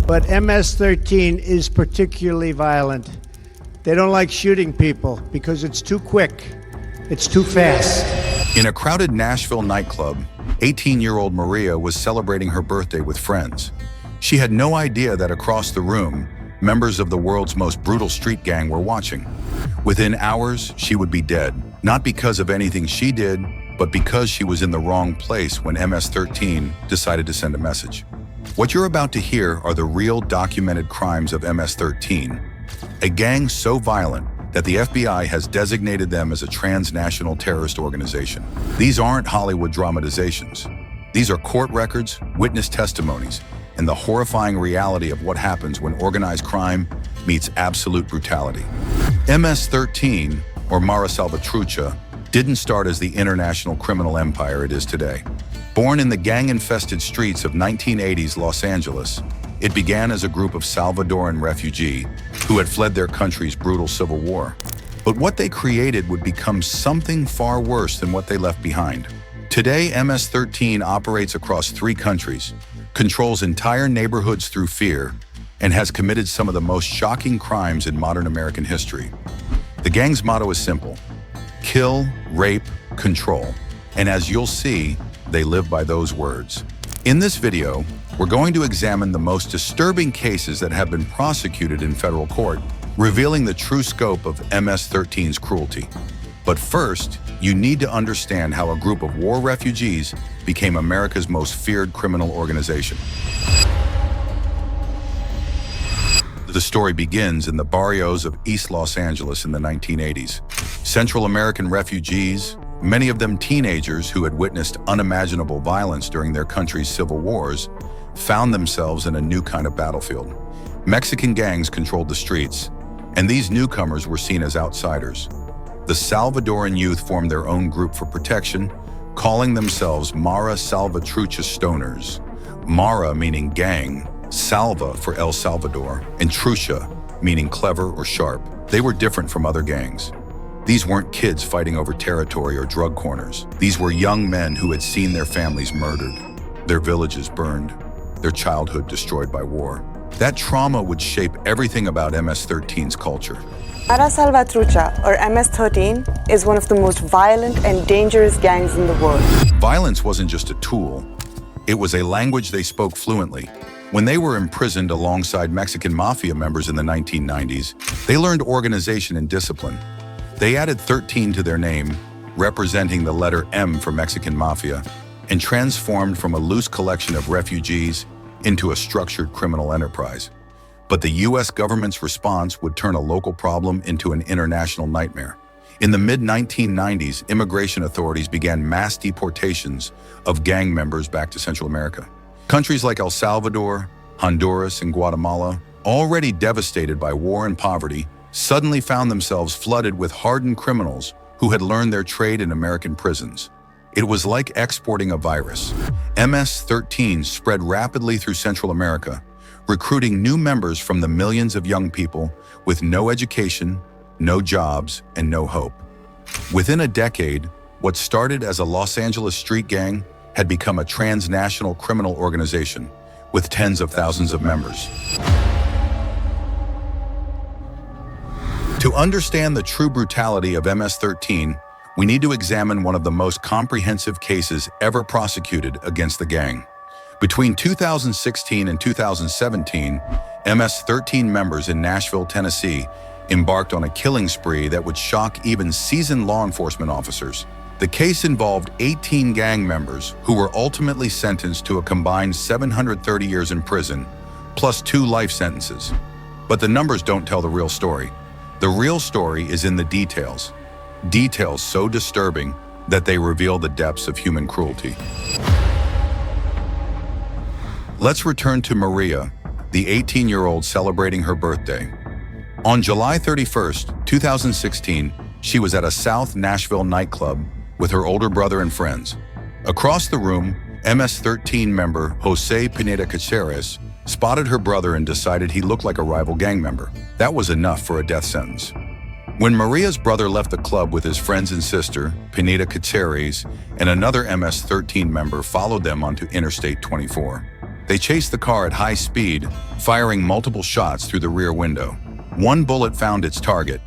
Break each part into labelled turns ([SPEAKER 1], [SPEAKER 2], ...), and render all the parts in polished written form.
[SPEAKER 1] But MS-13 is particularly violent. They don't like shooting people because it's too quick. It's too fast.
[SPEAKER 2] In a crowded Nashville nightclub, 18-year-old Maria was celebrating her birthday with friends. She had no idea that across the room, members of the world's most brutal street gang were watching. Within hours, she would be dead, not because of anything she did, but because she was in the wrong place when MS-13 decided to send a message. What you're about to hear are the real documented crimes of MS-13, a gang so violent that the FBI has designated them as a transnational terrorist organization. These aren't Hollywood dramatizations. These are court records, witness testimonies, and the horrifying reality of what happens when organized crime meets absolute brutality. MS-13, or Mara Salvatrucha, didn't start as the international criminal empire it is today. Born in the gang-infested streets of 1980s Los Angeles, it began as a group of Salvadoran refugees who had fled their country's brutal civil war. But what they created would become something far worse than what they left behind. Today, MS-13 operates across 3 countries, controls entire neighborhoods through fear, and has committed some of the most shocking crimes in modern American history. The gang's motto is simple: kill, rape, control. And as you'll see, they live by those words. In this video, we're going to examine the most disturbing cases that have been prosecuted in federal court, revealing the true scope of MS-13's cruelty. But first, you need to understand how a group of war refugees became America's most feared criminal organization. The story begins in the barrios of East Los Angeles in the 1980s. Central American refugees, many of them teenagers who had witnessed unimaginable violence during their country's civil wars, found themselves in a new kind of battlefield. Mexican gangs controlled the streets, and these newcomers were seen as outsiders. The Salvadoran youth formed their own group for protection, calling themselves Mara Salvatrucha Stoners. Mara meaning gang, Salva for El Salvador, and Trucha meaning clever or sharp. They were different from other gangs. These weren't kids fighting over territory or drug corners. These were young men who had seen their families murdered, their villages burned, their childhood destroyed by war. That trauma would shape everything about MS-13's culture.
[SPEAKER 3] Mara Salvatrucha, or MS-13, is one of the most violent and dangerous gangs in the world.
[SPEAKER 2] Violence wasn't just a tool. It was a language they spoke fluently. When they were imprisoned alongside Mexican mafia members in the 1990s, they learned organization and discipline. They added 13 to their name, representing the letter M for Mexican mafia, and transformed from a loose collection of refugees into a structured criminal enterprise. But the US government's response would turn a local problem into an international nightmare. In the mid-1990s, immigration authorities began mass deportations of gang members back to Central America. Countries like El Salvador, Honduras, and Guatemala, already devastated by war and poverty, suddenly found themselves flooded with hardened criminals who had learned their trade in American prisons. It was like exporting a virus. MS-13 spread rapidly through Central America, recruiting new members from the millions of young people with no education, no jobs, and no hope. Within a decade, what started as a Los Angeles street gang had become a transnational criminal organization with tens of thousands of members. To understand the true brutality of MS-13, we need to examine one of the most comprehensive cases ever prosecuted against the gang. Between 2016 and 2017, MS-13 members in Nashville, Tennessee, embarked on a killing spree that would shock even seasoned law enforcement officers. The case involved 18 gang members who were ultimately sentenced to a combined 730 years in prison, plus 2 life sentences. But the numbers don't tell the real story. The real story is in the details. Details so disturbing that they reveal the depths of human cruelty. Let's return to Maria, the 18-year-old celebrating her birthday. On July 31st, 2016, she was at a South Nashville nightclub with her older brother and friends. Across the room, MS-13 member Jose Pineda Caceres spotted her brother and decided he looked like a rival gang member. That was enough for a death sentence. When Maria's brother left the club with his friends and sister, Pineda Caceres, and another MS-13 member followed them onto Interstate 24. They chased the car at high speed, firing multiple shots through the rear window. One bullet found its target,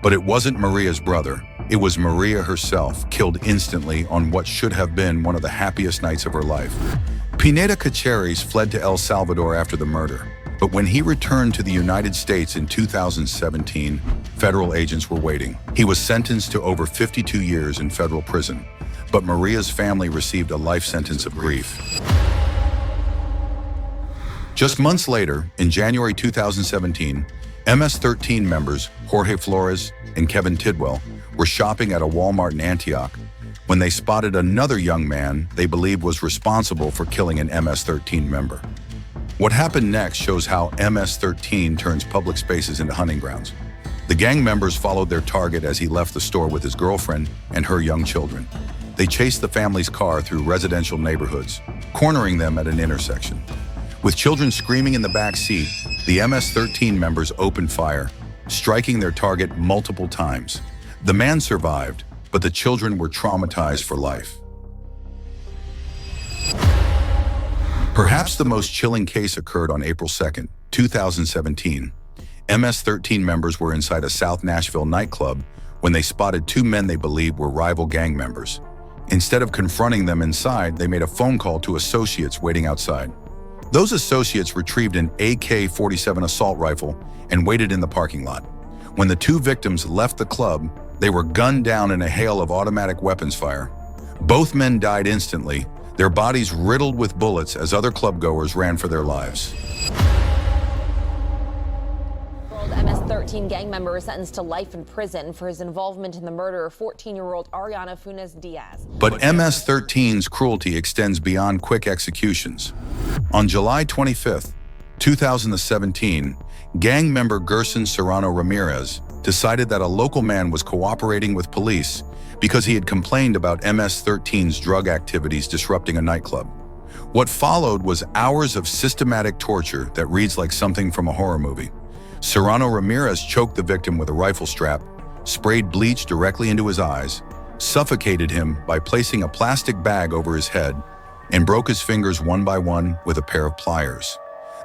[SPEAKER 2] but it wasn't Maria's brother. It was Maria herself, killed instantly on what should have been one of the happiest nights of her life. Pineda Caceres fled to El Salvador after the murder, but when he returned to the United States in 2017, federal agents were waiting. He was sentenced to over 52 years in federal prison, but Maria's family received a life sentence of grief. Just months later, in January 2017, MS13 members Jorge Flores and Kevin Tidwell were shopping at a Walmart in Antioch when they spotted another young man they believed was responsible for killing an MS13 member. What happened next shows how MS13 turns public spaces into hunting grounds. The gang members followed their target as he left the store with his girlfriend and her young children. They chased the family's car through residential neighborhoods, cornering them at an intersection. With children screaming in the back seat, the MS13 members opened fire, striking their target multiple times. The man survived, but the children were traumatized for life. Perhaps the most chilling case occurred on April 2nd, 2017. MS13 members were inside a South Nashville nightclub when they spotted two men they believed were rival gang members. Instead of confronting them inside, they made a phone call to associates waiting outside. Those associates retrieved an AK-47 assault rifle and waited in the parking lot. When the two victims left the club, they were gunned down in a hail of automatic weapons fire. Both men died instantly, their bodies riddled with bullets as other clubgoers ran for their lives.
[SPEAKER 4] MS13 gang member is sentenced to life in prison for his involvement in the murder of 14-year-old Ariana Funes-Diaz.
[SPEAKER 2] But MS13's cruelty extends beyond quick executions. On July 25th, 2017, gang member Gerson Serrano Ramirez decided that a local man was cooperating with police because he had complained about MS13's drug activities disrupting a nightclub. What followed was hours of systematic torture that reads like something from a horror movie. Serrano Ramirez choked the victim with a rifle strap, sprayed bleach directly into his eyes, suffocated him by placing a plastic bag over his head, and broke his fingers one by one with a pair of pliers.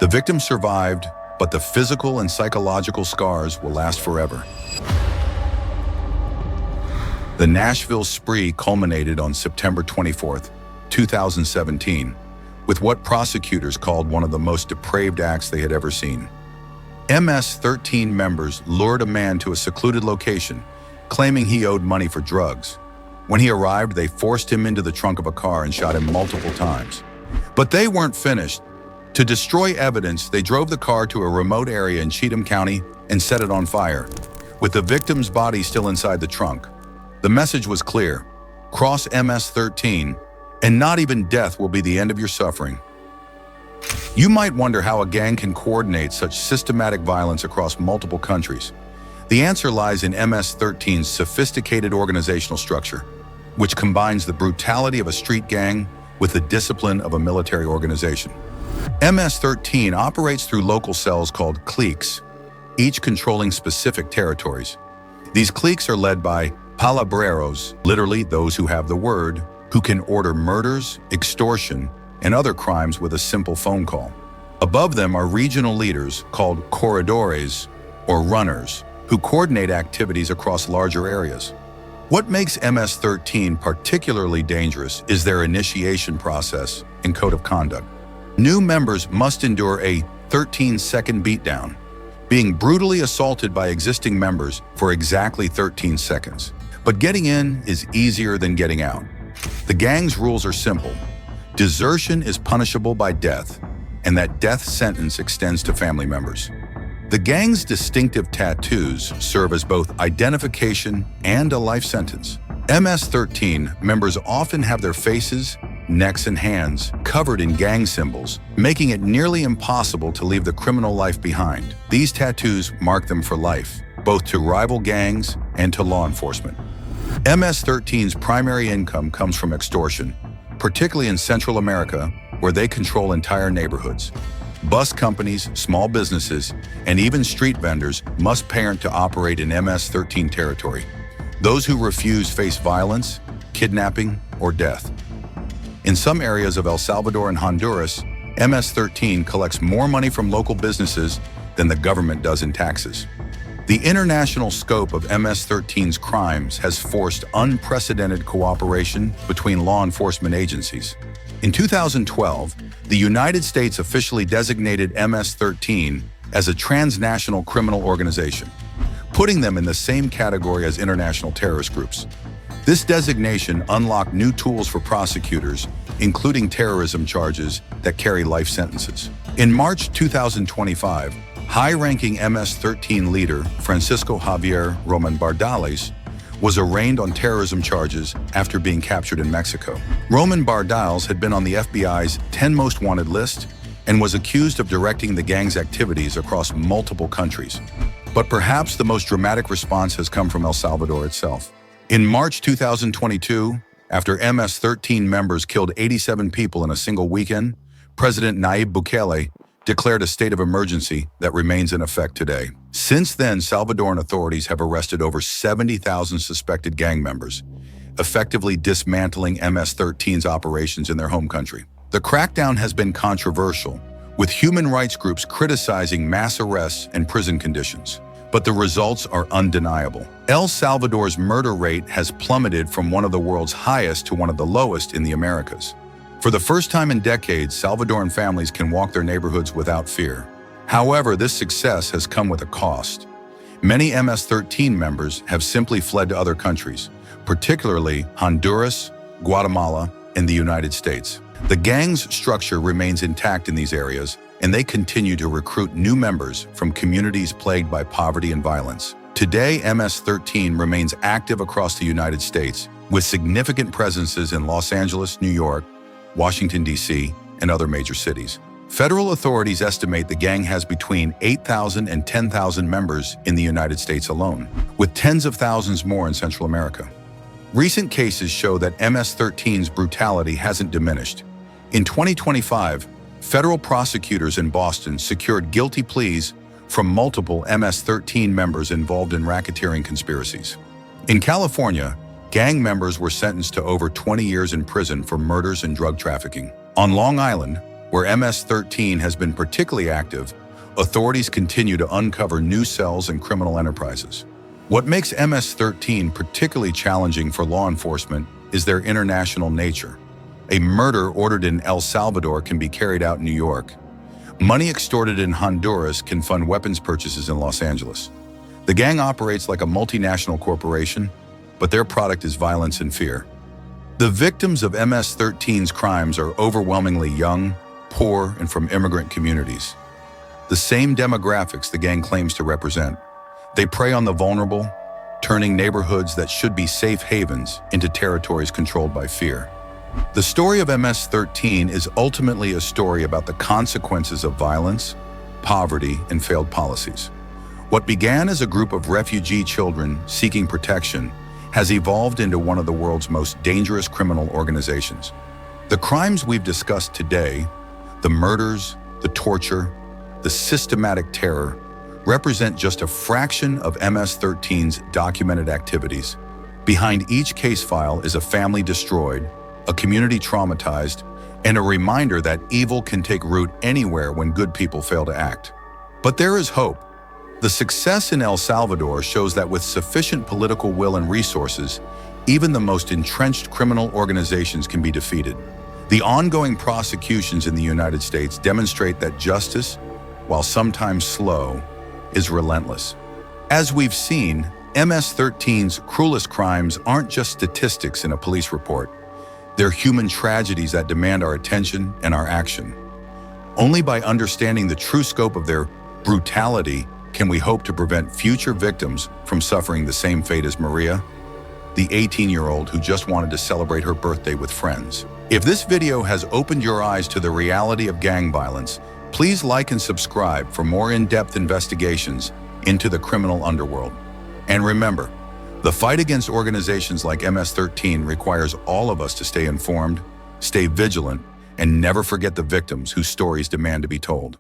[SPEAKER 2] The victim survived, but the physical and psychological scars will last forever. The Nashville spree culminated on September 24th, 2017, with what prosecutors called one of the most depraved acts they had ever seen. MS13 members lured a man to a secluded location, claiming he owed money for drugs. When he arrived, they forced him into the trunk of a car and shot him multiple times. But they weren't finished. To destroy evidence, they drove the car to a remote area in Cheatham County and set it on fire, with the victim's body still inside the trunk. The message was clear: cross MS13, and not even death will be the end of your suffering. You might wonder how a gang can coordinate such systematic violence across multiple countries. The answer lies in MS13's sophisticated organizational structure, which combines the brutality of a street gang with the discipline of a military organization. MS13 operates through local cells called cliques, each controlling specific territories. These cliques are led by palabreros, literally those who have the word, who can order murders, extortion, and other crimes with a simple phone call. Above them are regional leaders called corredores, or runners, who coordinate activities across larger areas. What makes MS13 particularly dangerous is their initiation process and code of conduct. New members must endure a 13-second beatdown, being brutally assaulted by existing members for exactly 13 seconds. But getting in is easier than getting out. The gang's rules are simple. Desertion is punishable by death, and that death sentence extends to family members. The gang's distinctive tattoos serve as both identification and a life sentence. MS13 members often have their faces, necks, and hands covered in gang symbols, making it nearly impossible to leave the criminal life behind. These tattoos mark them for life, both to rival gangs and to law enforcement. MS13's primary income comes from extortion, particularly in Central America, where they control entire neighborhoods. Bus companies, small businesses, and even street vendors must parent to operate in MS13 territory. Those who refuse face violence, kidnapping, or death. In some areas of El Salvador and Honduras, MS-13 collects more money from local businesses than the government does in taxes. The international scope of MS-13's crimes has forced unprecedented cooperation between law enforcement agencies. In 2012, the United States officially designated MS-13 as a transnational criminal organization, putting them in the same category as international terrorist groups. This designation unlocked new tools for prosecutors, including terrorism charges that carry life sentences. In March 2025, high-ranking MS-13 leader Francisco Javier Roman Bardales was arraigned on terrorism charges after being captured in Mexico. Roman Bardales had been on the FBI's 10 most wanted list and was accused of directing the gang's activities across multiple countries. But perhaps the most dramatic response has come from El Salvador itself. In March 2022, after MS-13 members killed 87 people in a single weekend, President Nayib Bukele declared a state of emergency that remains in effect today. Since then, Salvadoran authorities have arrested over 70,000 suspected gang members, effectively dismantling MS-13's operations in their home country. The crackdown has been controversial, with human rights groups criticizing mass arrests and prison conditions. But the results are undeniable. El Salvador's murder rate has plummeted from one of the world's highest to one of the lowest in the Americas. For the first time in decades, Salvadoran families can walk their neighborhoods without fear. However, this success has come with a cost. Many MS-13 members have simply fled to other countries, particularly Honduras, Guatemala, and the United States. The gang's structure remains intact in these areas, and they continue to recruit new members from communities plagued by poverty and violence. Today, MS-13 remains active across the United States, with significant presences in Los Angeles, New York, Washington, D.C., and other major cities. Federal authorities estimate the gang has between 8,000 and 10,000 members in the United States alone, with tens of thousands more in Central America. Recent cases show that MS-13's brutality hasn't diminished. In 2025, federal prosecutors in Boston secured guilty pleas from multiple MS-13 members involved in racketeering conspiracies. In California, gang members were sentenced to over 20 years in prison for murders and drug trafficking. On Long Island, where MS-13 has been particularly active, authorities continue to uncover new cells and criminal enterprises. What makes MS-13 particularly challenging for law enforcement is their international nature. A murder ordered in El Salvador can be carried out in New York. Money extorted in Honduras can fund weapons purchases in Los Angeles. The gang operates like a multinational corporation, but their product is violence and fear. The victims of MS-13's crimes are overwhelmingly young, poor, and from immigrant communities. The same demographics the gang claims to represent. They prey on the vulnerable, turning neighborhoods that should be safe havens into territories controlled by fear. The story of MS-13 is ultimately a story about the consequences of violence, poverty, and failed policies. What began as a group of refugee children seeking protection has evolved into one of the world's most dangerous criminal organizations. The crimes we've discussed today, the murders, the torture, the systematic terror, represent just a fraction of MS-13's documented activities. Behind each case file is a family destroyed, a community traumatized, and a reminder that evil can take root anywhere when good people fail to act. But there is hope. The success in El Salvador shows that with sufficient political will and resources, even the most entrenched criminal organizations can be defeated. The ongoing prosecutions in the United States demonstrate that justice, while sometimes slow, is relentless. As we've seen, MS-13's cruelest crimes aren't just statistics in a police report. They're human tragedies that demand our attention and our action. Only by understanding the true scope of their brutality can we hope to prevent future victims from suffering the same fate as Maria, the 18-year-old who just wanted to celebrate her birthday with friends. If this video has opened your eyes to the reality of gang violence, please like and subscribe for more in-depth investigations into the criminal underworld. And remember, the fight against organizations like MS-13 requires all of us to stay informed, stay vigilant, and never forget the victims whose stories demand to be told.